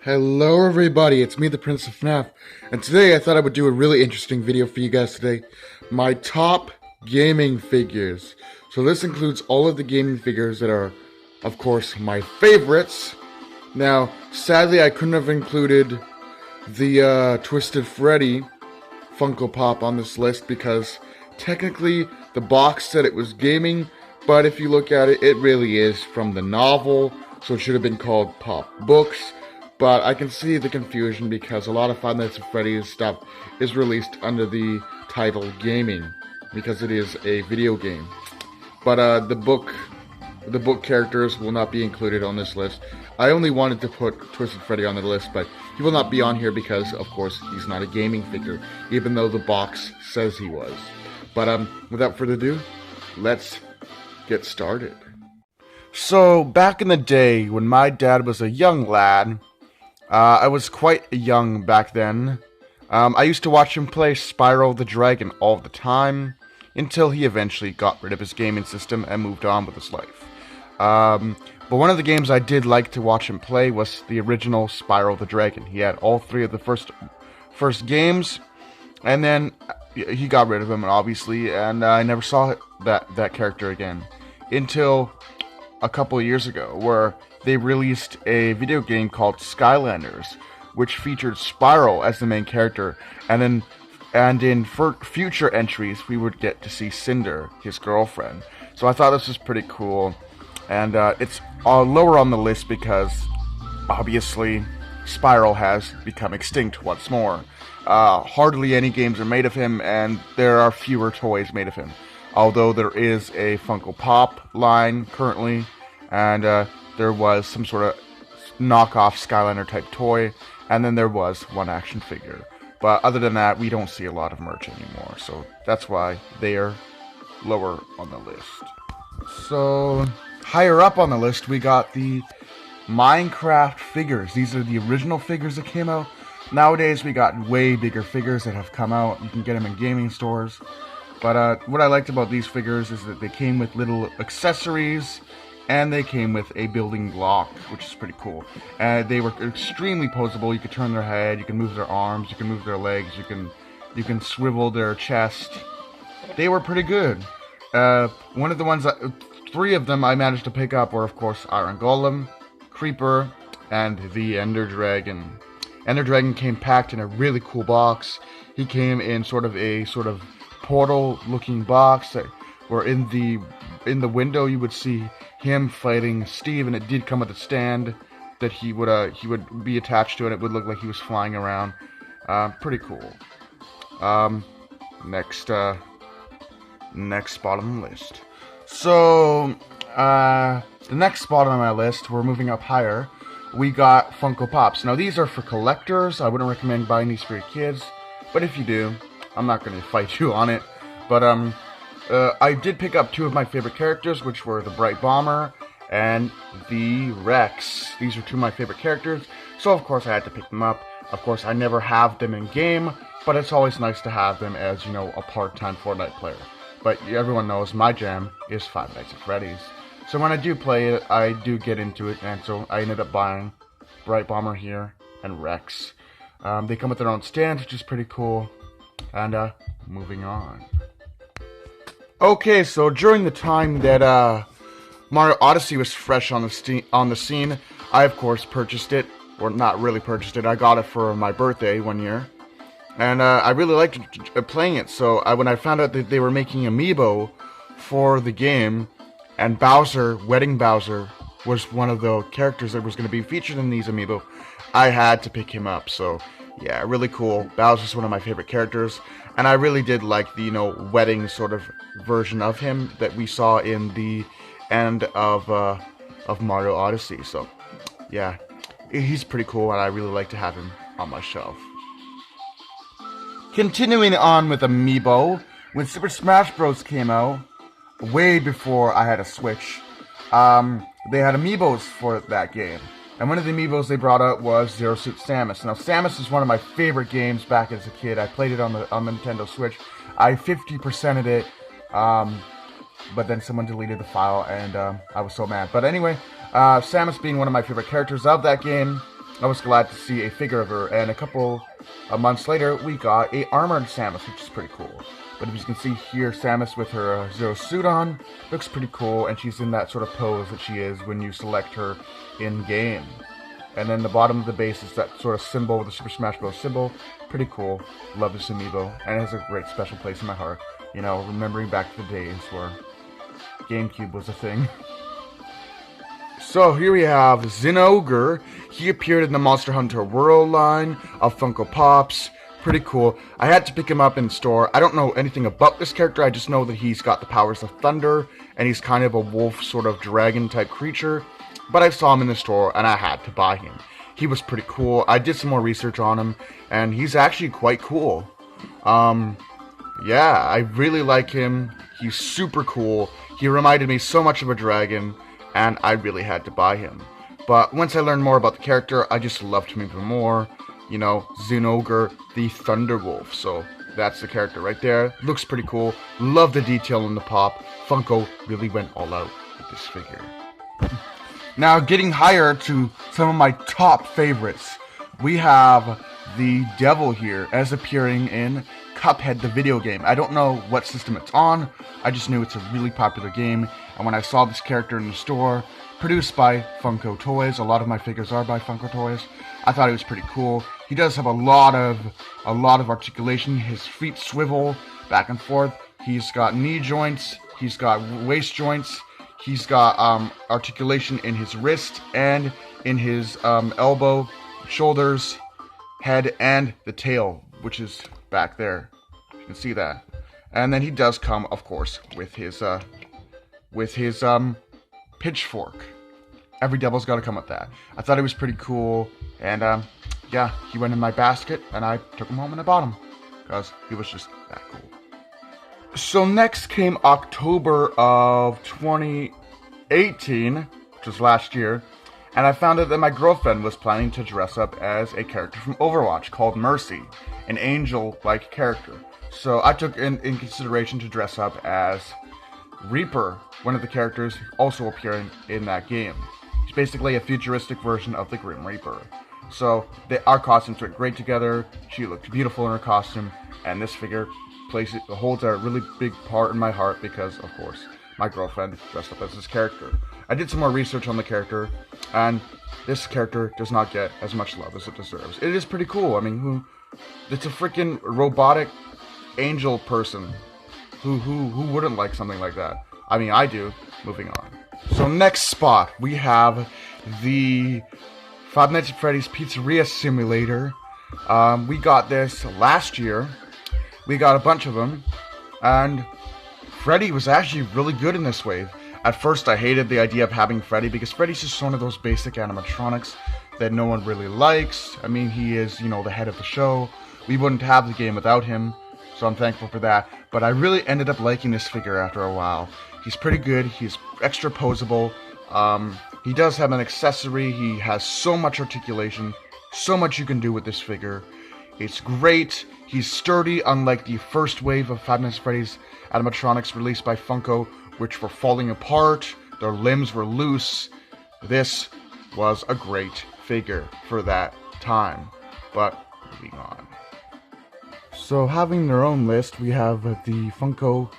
Hello everybody, it's me the Prince of FNAF, and today I thought I would do a really interesting video for you guys today. My top gaming figures. So this includes all of the gaming figures that are, of course, my favorites. Now, sadly I couldn't have included the Twisted Freddy Funko Pop on this list because technically the box said it was gaming, but if you look at it, it really is from the novel, so it should have been called Pop Books. But I can see the confusion because a lot of Five Nights at Freddy's stuff is released under the title gaming because it is a video game. But the book characters will not be included on this list. I only wanted to put Twisted Freddy on the list, but he will not be on here because, of course, he's not a gaming figure, even though the box says he was. But without further ado, let's get started. So, back in the day, when my dad was a young lad, I was quite young back then. I used to watch him play Spyro the Dragon all the time, until he eventually got rid of his gaming system and moved on with his life. But one of the games I did like to watch him play was the original Spyro the Dragon. He had all three of the first games, and then he got rid of him, obviously, and I never saw that character again until a couple of years ago, where they released a video game called Skylanders, which featured Spyro as the main character, and in future entries we would get to see Cinder, his girlfriend. So I thought this was pretty cool, and it's lower on the list because obviously Spyro has become extinct once more. Hardly any games are made of him, and there are fewer toys made of him. Although there is a Funko Pop line currently, and there was some sort of knockoff Skylander type toy, and then there was one action figure. But other than that, we don't see a lot of merch anymore, so that's why they are lower on the list. So, higher up on the list, we got the Minecraft figures. These are the original figures that came out. Nowadays, we got way bigger figures that have come out. You can get them in gaming stores. But what I liked about these figures is that they came with little accessories, and they came with a building block, which is pretty cool. They were extremely posable. You could turn their head, you can move their arms, you can move their legs, you can swivel their chest. They were pretty good. One of the ones, three of them I managed to pick up were, of course, Iron Golem, Creeper, and the Ender Dragon. Ender Dragon came packed in a really cool box. He came in sort of portal-looking box where in the window you would see him fighting Steve, and it did come with a stand that he would be attached to, and it would look like he was flying around. Pretty cool. Next spot on the list. So the next spot on my list, we're moving up higher. We got Funko Pops. Now these are for collectors. I wouldn't recommend buying these for your kids, but if you do, I'm not going to fight you on it. But I did pick up two of my favorite characters, which were the Bright Bomber and the Rex. These are two of my favorite characters, so of course I had to pick them up. Of course, I never have them in game, but it's always nice to have them as, you know, a part-time Fortnite player. But everyone knows my jam is Five Nights at Freddy's. So when I do play it, I do get into it, and so I ended up buying Bright Bomber here and Rex. They come with their own stands, which is pretty cool. And moving on. Okay, so during the time that Mario Odyssey was fresh on the scene, I of course purchased it, or not really purchased it. I got it for my birthday one year, and I really liked playing it. So when I found out that they were making Amiibo for the game, and Wedding Bowser was one of the characters that was going to be featured in these Amiibo, I had to pick him up. So yeah, really cool. Bowser's one of my favorite characters, and I really did like the, wedding sort of version of him that we saw in the end of Mario Odyssey. So yeah, he's pretty cool, and I really like to have him on my shelf. Continuing on with Amiibo, when Super Smash Bros. Came out, way before I had a Switch, they had Amiibos for that game. And one of the Amiibos they brought out was Zero Suit Samus. Now, Samus is one of my favorite games back as a kid. I played it on the Nintendo Switch. I 50%ed it, but then someone deleted the file, and I was so mad. But anyway, Samus being one of my favorite characters of that game, I was glad to see a figure of her, and a couple of months later, we got a armored Samus, which is pretty cool. But as you can see here, Samus with her Zero suit on, looks pretty cool, and she's in that sort of pose that she is when you select her in-game. And then the bottom of the base is that sort of symbol with the Super Smash Bros. Symbol. Pretty cool. Love this amiibo, and it has a great special place in my heart. You know, remembering back to the days where GameCube was a thing. So here we have Xun Ogre. He appeared in the Monster Hunter World line of Funko Pops. Pretty cool. I had to pick him up in the store. I don't know anything about this character. I just know that he's got the powers of thunder, and he's kind of a wolf sort of dragon type creature. But I saw him in the store, and I had to buy him. He was pretty cool. I did some more research on him, and he's actually quite cool. Yeah, I really like him. He's super cool. He reminded me so much of a dragon, and I really had to buy him. But once I learned more about the character, I just loved him even more. You know, Xun Ogre, the Thunder Wolf. So that's the character right there. Looks pretty cool. Love the detail in the pop. Funko really went all out with this figure. Now, getting higher to some of my top favorites, we have the Devil here as appearing in Cuphead, the video game. I don't know what system it's on. I just knew it's a really popular game. And when I saw this character in the store, produced by Funko Toys, a lot of my figures are by Funko Toys, I thought it was pretty cool. He does have a lot of articulation. His feet swivel back and forth. He's got knee joints. He's got waist joints. He's got articulation in his wrist and in his elbow, shoulders, head, and the tail, which is back there. You can see that. And then he does come, of course, with his pitchfork. Every devil's got to come with that. I thought it was pretty cool, and yeah, he went in my basket, and I took him home and I bought him because he was just that cool. So next came October of 2018, which was last year, and I found out that my girlfriend was planning to dress up as a character from Overwatch called Mercy, an angel-like character. So I took in consideration to dress up as Reaper, one of the characters also appearing in that game. It's basically a futuristic version of the Grim Reaper. So our costumes went great together. She looked beautiful in her costume, and this figure holds a really big part in my heart because, of course, my girlfriend dressed up as this character. I did some more research on the character, and this character does not get as much love as it deserves. It is pretty cool. I mean, it's a freaking robotic angel person. Who wouldn't like something like that? I mean, I do. Moving on. So next spot, we have the Five Nights at Freddy's Pizzeria Simulator. We got this last year. We got a bunch of them, and Freddy was actually really good in this wave. At first, I hated the idea of having Freddy because Freddy's just one of those basic animatronics that no one really likes. I mean, he is, you know, the head of the show. We wouldn't have the game without him, so I'm thankful for that. But I really ended up liking this figure after a while. He's pretty good. He's extra posable. He does have an accessory. He has so much articulation, so much you can do with this figure. It's great. He's sturdy, unlike the first wave of Five Nights at Freddy's animatronics released by Funko, which were falling apart. Their limbs were loose. This was a great figure for that time. But moving on. So having their own list, we have the Funko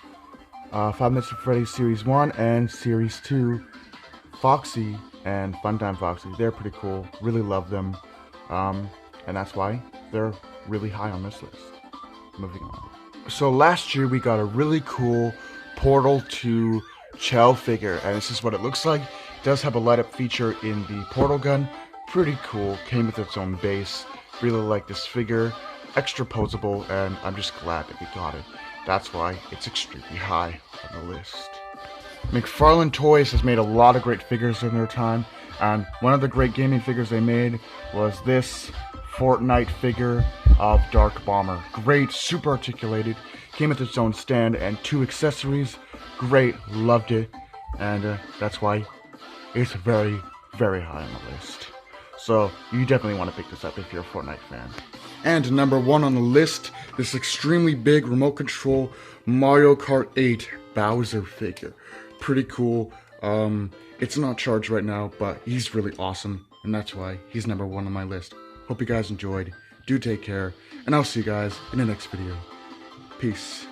Five Nights at Freddy's Series 1 and Series 2, Foxy and Funtime Foxy. They're pretty cool. Really love them. And that's why they're really high on this list. Moving on. So last year we got a really cool Portal 2 Chell figure, and this is what it looks like. It does have a light up feature in the portal gun. Pretty cool. Came with its own base. Really like this figure. Extra posable, and I'm just glad that we got it. That's why it's extremely high on the list. McFarlane Toys has made a lot of great figures in their time, and one of the great gaming figures they made was this Fortnite figure of Dark Bomber. Great, super articulated, came with its own stand and 2 accessories. Great, loved it, and that's why it's very, very high on the list. So you definitely want to pick this up if you're a Fortnite fan. And number 1 on the list, this extremely big remote control Mario Kart 8 Bowser figure. Pretty cool. It's not charged right now, but he's really awesome. and that's why he's number 1 on my list. Hope you guys enjoyed. Do take care, and I'll see you guys in the next video. Peace.